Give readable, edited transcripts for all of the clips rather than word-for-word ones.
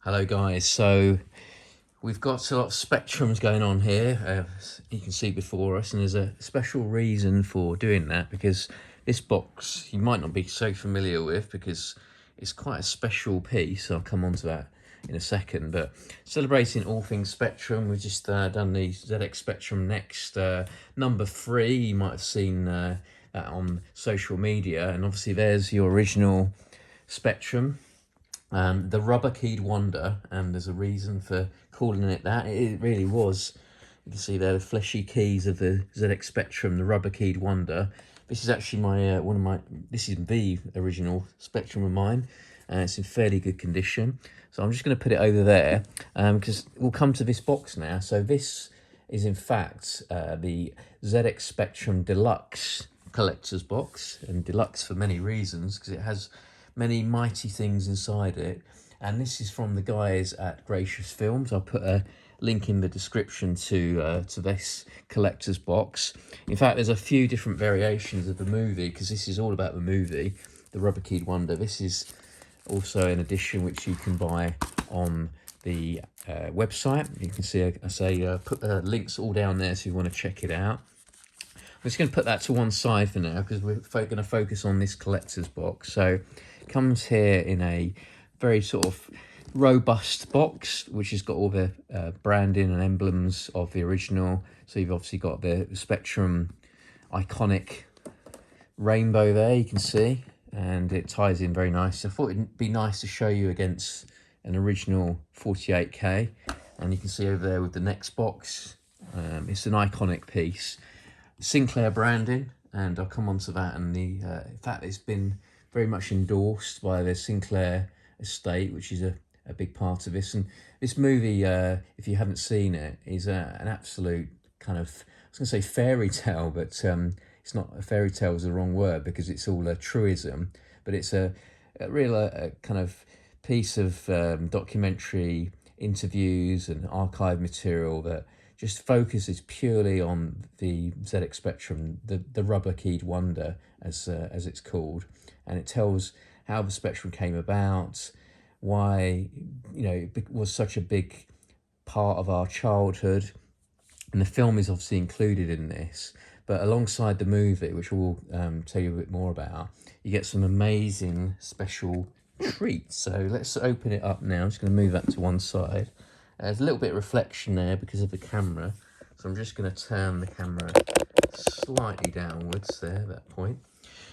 Hello guys, so we've got a lot of spectrums going on here, you can see before us, and there's a special reason for doing that, because this box you might not be so familiar with because it's quite a special piece. I'll come on to that in a second, but celebrating all things Spectrum, we've just done the ZX Spectrum Next number 3. You might have seen that on social media, and obviously there's your original Spectrum. The rubber keyed wonder, and there's a reason for calling it that. It really was. You can see there the fleshy keys of the ZX Spectrum, the rubber keyed wonder. This is actually my this is the original Spectrum of mine. It's in fairly good condition, so I'm just going to put it over there because we'll come to this box now. So this is in fact the ZX Spectrum Deluxe collector's box, and deluxe for many reasons because it has many mighty things inside it. And this is from the guys at Gracious Films. I'll put a link in the description to this collector's box. In fact, there's a few different variations of the movie because this is all about the movie, the Rubber Keyed Wonder. This is also an edition which you can buy on the website. You can see, put the links all down there so you want to check it out. I'm just going to put that to one side for now because we're going to focus on this collector's box. So it comes here in a very sort of robust box, which has got all the branding and emblems of the original. So you've obviously got the Spectrum iconic rainbow there, you can see, and it ties in very nice. I thought it'd be nice to show you against an original 48K, and you can see over there with the next box, it's an iconic piece. Sinclair branding, and I'll come on to that, and the fact it's been very much endorsed by the Sinclair estate, which is a big part of this. And this movie, if you haven't seen it, is an absolute kind of, I was going to say fairy tale, but it's not. A fairy tale is the wrong word because it's all a truism, but it's a real kind of piece of documentary interviews and archive material that just focuses purely on the ZX Spectrum, the rubber keyed wonder, as it's called, and it tells how the Spectrum came about, why it was such a big part of our childhood, and the film is obviously included in this. But alongside the movie, which we'll tell you a bit more about, you get some amazing special treats. So let's open it up now. I'm just going to move that to one side. There's a little bit of reflection there because of the camera, so I'm just going to turn the camera slightly downwards there at that point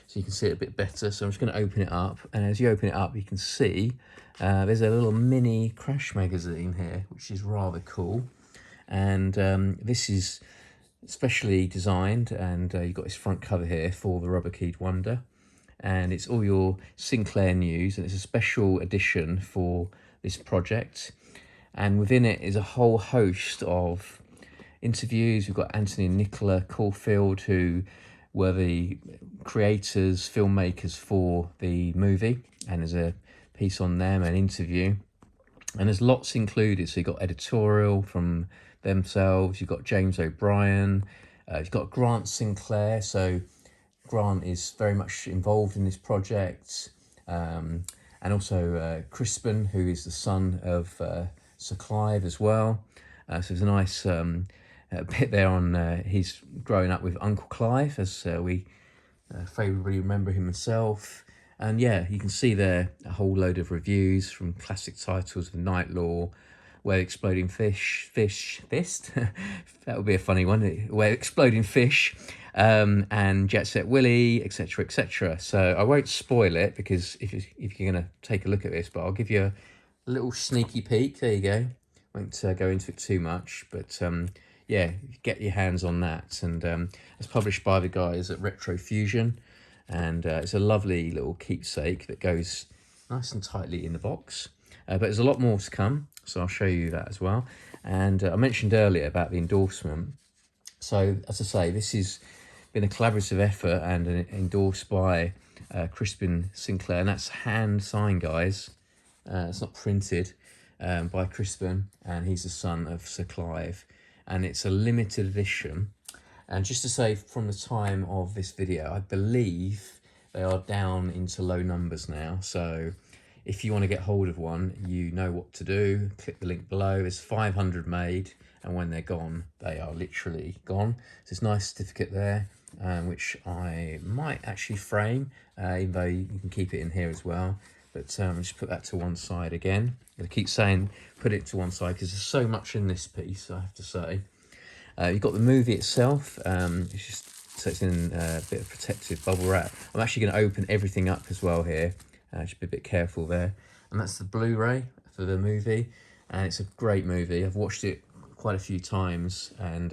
so you can see it a bit better. So I'm just going to open it up, and as you open it up you can see there's a little mini Crash magazine here, which is rather cool. And this is specially designed, and you've got this front cover here for the Rubber Keyed Wonder, and it's all your Sinclair news, and it's a special edition for this project. And within it is a whole host of interviews. We've got Anthony and Nicola Caulfield, who were the creators, filmmakers for the movie, and there's a piece on them, an interview, and there's lots included. So you've got editorial from themselves, you've got James O'Brien, you've got Grant Sinclair. So Grant is very much involved in this project, and also Crispin, who is the son of Sir Clive as well. So there's a nice bit there on he's growing up with Uncle Clive, as we favourably remember him himself. And yeah, you can see there a whole load of reviews from classic titles of Night Law, Where Exploding Fist, that would be a funny one, Where Exploding Fish, and Jet Set Willy, etc, etc. So I won't spoil it because if you're going to take a look at this, but I'll give you a little sneaky peek. There you go. Won't go into it too much, but yeah, get your hands on that. And it's published by the guys at Retro Fusion, and it's a lovely little keepsake that goes nice and tightly in the box. But there's a lot more to come, so I'll show you that as well. And I mentioned earlier about the endorsement. So as I say, this has been a collaborative effort and endorsed by Crispin Sinclair, and that's hand signed, guys. It's not printed, by Crispin, and he's the son of Sir Clive, and it's a limited edition. And just to say, from the time of this video, I believe they are down into low numbers now, so if you want to get hold of one, you know what to do. Click the link below. There's 500 made, and when they're gone, they are literally gone. So it's a nice certificate there, which I might actually frame, even though you can keep it in here as well. But just put that to one side again. I keep saying put it to one side because there's so much in this piece, I have to say. You've got the movie itself. It's just so it's in a bit of protective bubble wrap. I'm actually going to open everything up as well here. Just be a bit careful there. And that's the Blu-ray for the movie, and it's a great movie. I've watched it quite a few times, and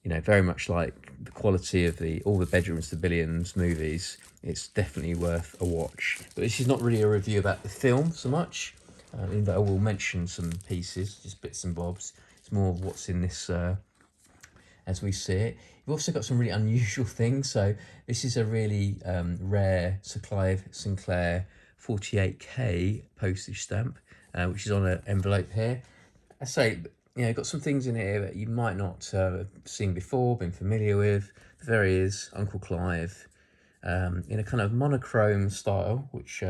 you know, very much like the quality of all the Bedrooms to Billions movies. It's definitely worth a watch. But this is not really a review about the film so much, even though I will mention some pieces, just bits and bobs. It's more of what's in this as we see it. You've also got some really unusual things. So this is a really rare Sir Clive Sinclair 48K postage stamp, which is on an envelope here. I say, you know, got some things in here that you might not have seen before, been familiar with. There he is, Uncle Clive, in a kind of monochrome style, which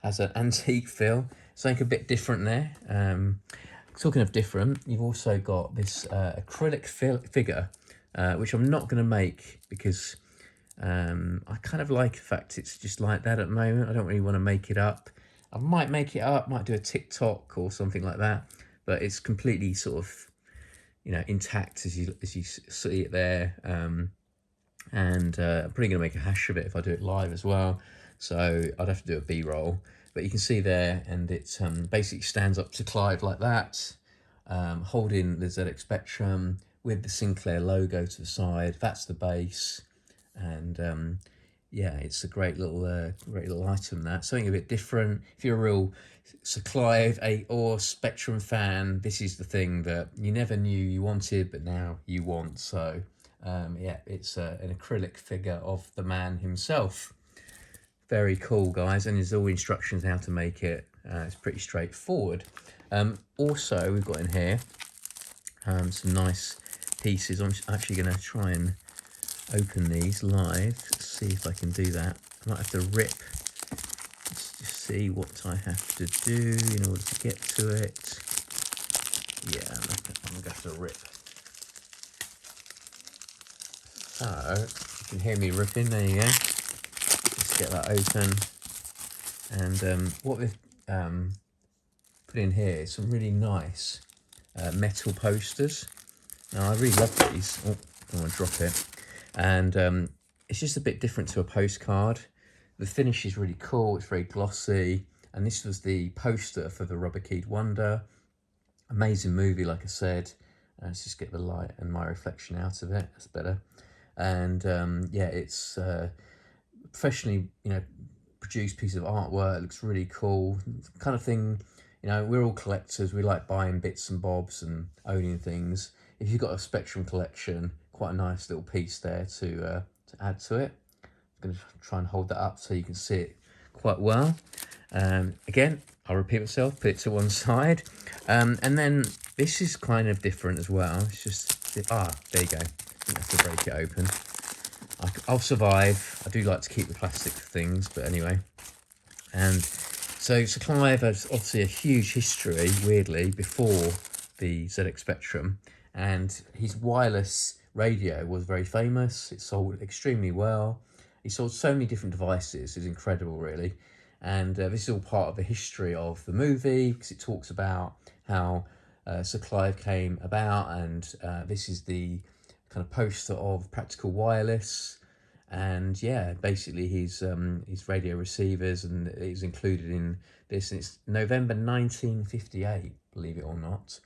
has an antique feel. Something a bit different there. Talking of different, you've also got this acrylic figure, which I'm not going to make because I kind of like the fact it's just like that at the moment. I don't really want to make it up. I might make it up, might do a TikTok or something like that, but it's completely sort of, you know, intact as you see it there. And I'm probably going to make a hash of it if I do it live as well. So I'd have to do a B-roll. But you can see there, and it basically stands up to Clive like that, holding the ZX Spectrum with the Sinclair logo to the side. That's the base, and yeah, it's a great little item. That something a bit different. If you're a real Sir Clive or Spectrum fan, this is the thing that you never knew you wanted, but now you want. So yeah, it's an acrylic figure of the man himself. Very cool, guys, and there's all instructions how to make it. It's pretty straightforward. Also, we've got in here some nice pieces. I'm actually going to try and open these live. Let's see if I can do that. I might have to rip. Let's just see what I have to do in order to get to it. Yeah, I'm going to have to rip. So, you can hear me ripping. There you go. Get that open, and what we've put in here is some really nice metal posters. Now I really love these. Oh, I don't want to drop it. And it's just a bit different to a postcard. The finish is really cool. It's very glossy, and this was the poster for the Rubber Keyed Wonder. Amazing movie, like I said. Let's just get the light and my reflection out of it. That's better. And yeah, it's professionally, you know, produced piece of artwork. It looks really cool. Kind of thing, you know, we're all collectors. We like buying bits and bobs and owning things. If you've got a Spectrum collection, quite a nice little piece there to add to it. I'm going to try and hold that up so you can see it quite well. Again, I'll repeat myself, put it to one side. And then this is kind of different as well. It's just, there you go. I have to break it open. I'll survive. I do like to keep the plastic things, but anyway. And so Sir Clive has obviously a huge history, weirdly, before the ZX Spectrum, and his wireless radio was very famous. It sold extremely well. He sold so many different devices. It's incredible, really. And this is all part of the history of the movie, because it talks about how Sir Clive came about, and this is the kind of poster of Practical Wireless, and yeah, basically his radio receivers, and it was included in this, and it's November 1958, believe it or not.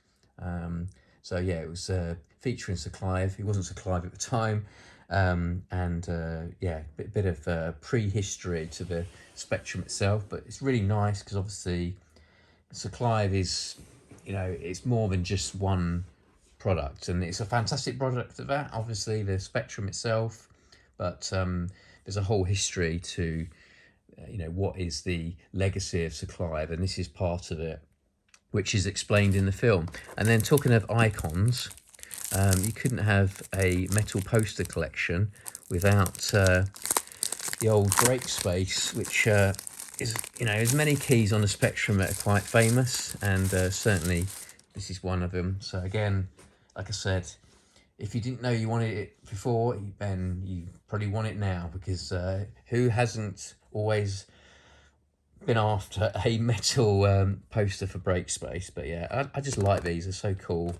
So yeah, it was featuring Sir Clive. He wasn't Sir Clive at the time, and yeah, bit of prehistory to the Spectrum itself, but it's really nice because obviously Sir Clive is, you know, it's more than just one product, and it's a fantastic product of that, obviously the Spectrum itself, but there's a whole history to you know, what is the legacy of Sir Clive, and this is part of it, which is explained in the film. And then talking of icons, you couldn't have a metal poster collection without the old break space, which is, you know, there's many keys on the Spectrum that are quite famous, and certainly this is one of them. So again, like I said, if you didn't know you wanted it before, then you probably want it now, because who hasn't always been after a metal poster for Break Space? But yeah, I just like these. They're so cool.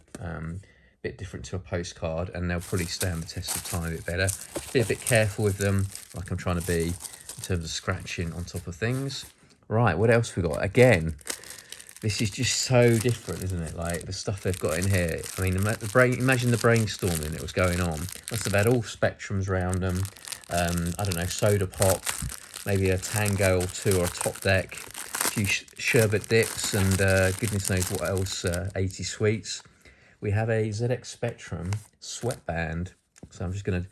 Bit different to a postcard, and they'll probably stand the test of time a bit better. Be a bit careful with them, like I'm trying to be, in terms of scratching on top of things. Right, what else we got? Again, this is just so different, isn't it? Like the stuff they've got in here. I mean, imagine the brainstorming that was going on. Must have had all Spectrums around them. I don't know, Soda Pop, maybe a Tango or two, or a Top Deck, a few Sherbet Dips, and goodness knows what else, 80 Sweets. We have a ZX Spectrum sweatband. So I'm just going to,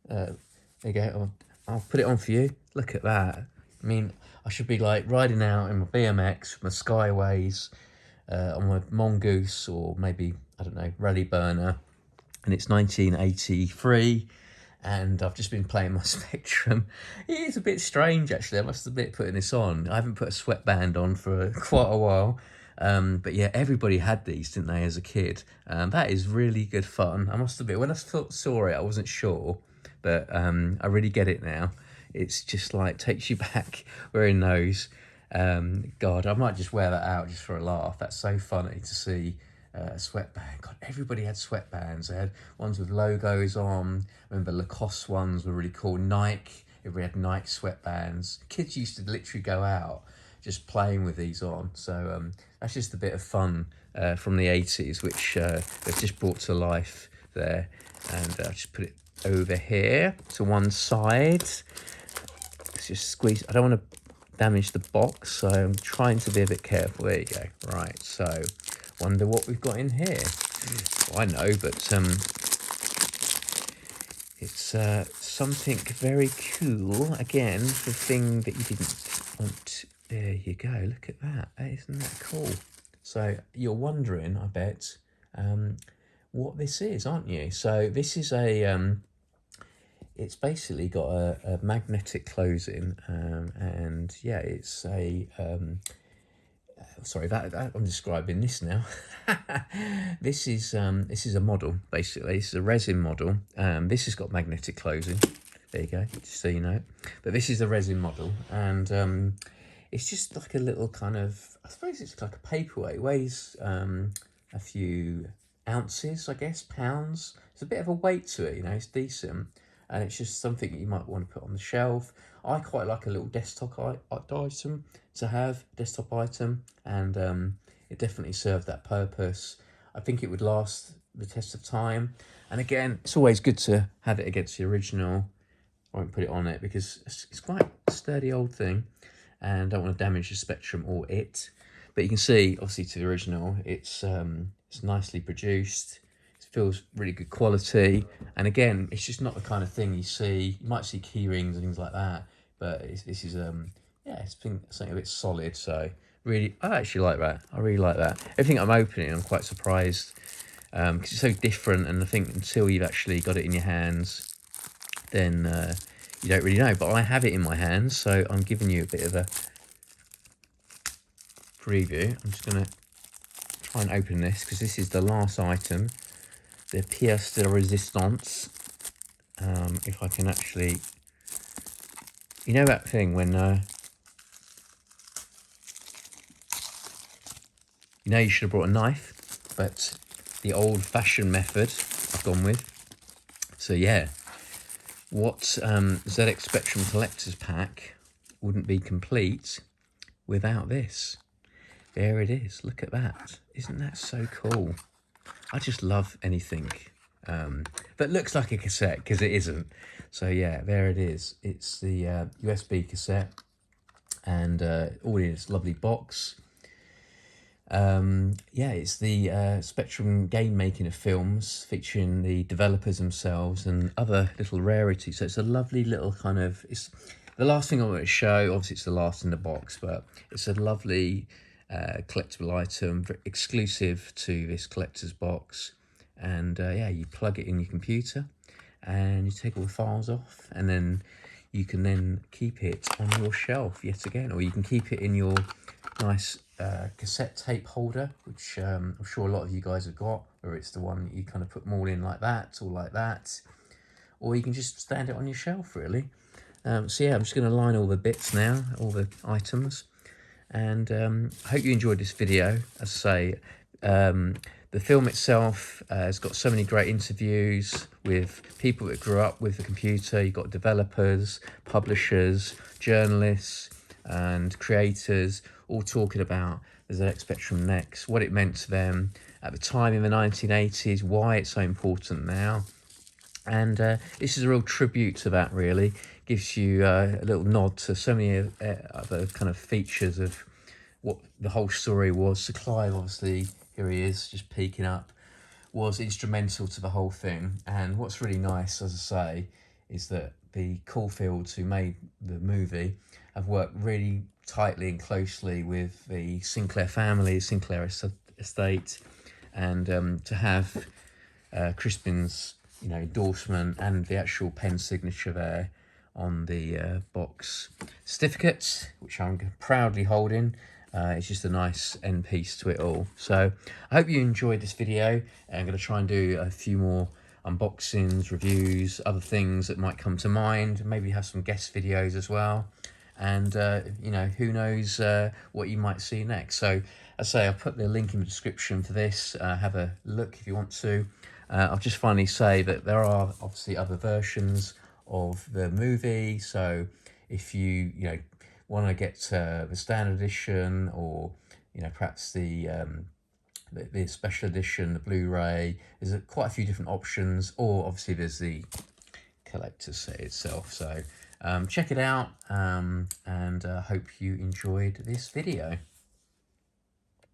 there you go, I'll put it on for you. Look at that. I mean, I should be like riding out in my BMX, my Skyways, on my Mongoose, or maybe, I don't know, Rally Burner. And it's 1983. And I've just been playing my Spectrum. It is a bit strange, actually. I must admit, putting this on. I haven't put a sweatband on for quite a while. But yeah, everybody had these, didn't they, as a kid? That is really good fun. I must admit, when I saw it, I wasn't sure, but I really get it now. It's just like takes you back wearing those. God, I might just wear that out just for a laugh. That's so funny to see a sweatband. God, everybody had sweatbands. They had ones with logos on. I remember Lacoste ones were really cool. Nike, everybody had Nike sweatbands. Kids used to literally go out just playing with these on. So that's just a bit of fun from the 80s, which they've just brought to life there. And I'll just put it over here to one side. Let's just squeeze. I don't want to damage the box, so I'm trying to be a bit careful. There you go. Right, so wonder what we've got in here. Well, I know, but it's something very cool. Again, the thing that you didn't want. There you go. Look at that. Isn't that cool? So you're wondering, I bet, what this is, aren't you? So this is a, it's basically got a magnetic closing, and yeah, it's a, sorry, that I'm describing this now. This is a model, basically. This is a resin model. This has got magnetic closing. There you go, just so you know. But this is the resin model, and it's just like a little kind of, I suppose it's like a paperweight. It weighs a few ounces, I guess, pounds. It's a bit of a weight to it, you know, it's decent. And it's just something that you might want to put on the shelf. I quite like a little desktop item to have, desktop item, and it definitely served that purpose. I think it would last the test of time. And again, it's always good to have it against the original. I won't put it on it because it's quite a sturdy old thing, and don't want to damage the Spectrum or it. But you can see, obviously, to the original, it's nicely produced. It feels really good quality, and again, it's just not the kind of thing you see. You might see key rings and things like that, but this is yeah, it's been something a bit solid. So really, I actually like that. I really like that. Everything I'm opening, I'm quite surprised because it's so different, and I think until you've actually got it in your hands, then you don't really know. But I have it in my hands, so I'm giving you a bit of a preview. I'm just going to try and open this because this is the last item, the pièce de résistance. If I can actually, you know that thing when you know you should have brought a knife, but the old-fashioned method I've gone with. So yeah, what ZX Spectrum Collector's Pack wouldn't be complete without this. There it is. Look at that. Isn't that so cool? I just love anything that looks like a cassette, because it isn't. So yeah, there it is. It's the USB cassette, and all in its lovely box. Yeah, it's the Spectrum game making of films, featuring the developers themselves and other little rarities. So it's a lovely little kind of, it's the last thing I want to show. Obviously it's the last in the box, but it's a lovely collectible item, exclusive to this collector's box. And yeah, you plug it in your computer and you take all the files off, and then you can then keep it on your shelf yet again, or you can keep it in your nice cassette tape holder, which I'm sure a lot of you guys have got, or it's the one that you kind of put them all in like that, or like that, or you can just stand it on your shelf really. So yeah, I'm just going to line all the bits now, all the items, and I hope you enjoyed this video. As I say, the film itself has got so many great interviews with people that grew up with the computer. You've got developers, publishers, journalists and creators all talking about the ZX Spectrum Next, what it meant to them at the time in the 1980s, why it's so important now. And this is a real tribute to that, really. Gives you a little nod to so many other kind of features of what the whole story was. Sir Clive, obviously, here he is, just peeking up, was instrumental to the whole thing. And what's really nice, as I say, is that the Caulfields who made the movie have worked really tightly and closely with the Sinclair family, Sinclair estate, and to have Crispin's endorsement and the actual pen signature there on the box certificate, which I'm proudly holding. It's just a nice end piece to it all. So I hope you enjoyed this video. I'm going to try and do a few more unboxings, reviews, other things that might come to mind, maybe have some guest videos as well. And who knows what you might see next. So as I say, I'll put the link in the description for this. Have a look if you want to. I'll just finally say that there are obviously other versions of the movie. So if you want to get the standard edition, or perhaps the special edition, the Blu-ray, there's quite a few different options. Or obviously there's the collector's set itself. So check it out, and hope you enjoyed this video.